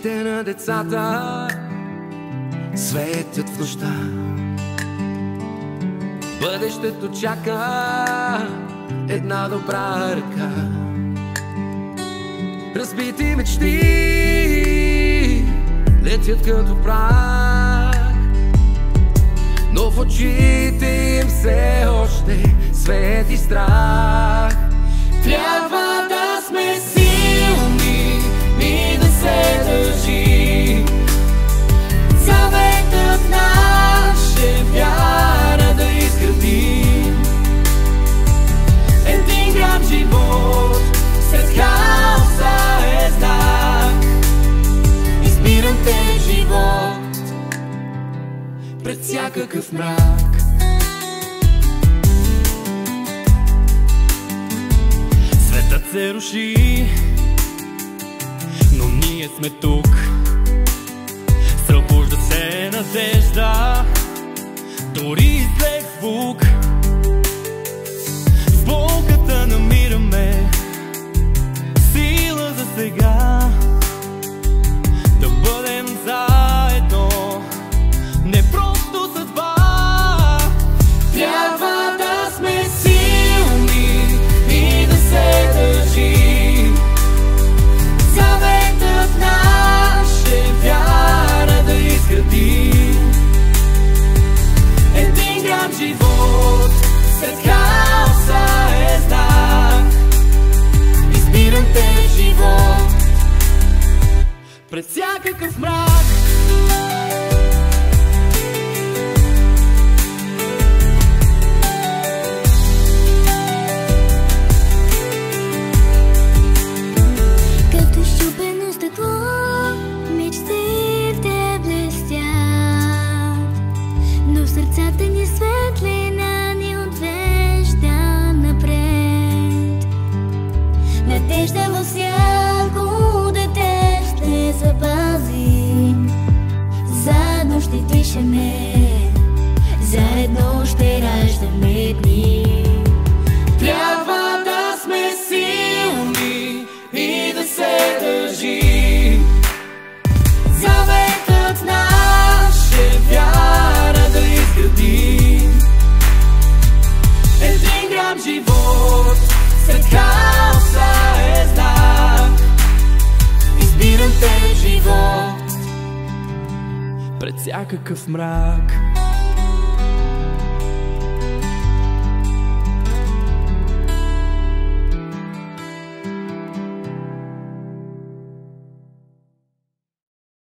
Очите на децата светят в нощта. Бъдещето чака една добра ръка. Разбити мечти летят като прах, но в очите им все още свети страх. Трябва да сме силни и да се държим. Заветът наш е вяра да изградим. Един грам живот след хаоса е знак. Избирам те живот пред всякакъв мрак. Светът се руши, но ние сме тук. Събужда се надежда, дори след звук. В болката намираме сила за сега, да бъдем заедно, не просто съдба. Трябва да сме силни и да се държим. Заветът наш е вяра да изградим. Един грам живот след хаоса е знак. Избирам те живот пред всякакъв мрак. Като счупено стъкло, мечтите блестят, но в сърцата ни светлина ни отвежда напред. Надежда във всяко дете ще запазим. Заедно ще дишаме, заедно ще раждаме дни. Трябва да сме силни и да се държим. Заветът наш е вяра да изградим. Един грам живот след хаоса е знак. Избирам те живот пред всякакъв мрак.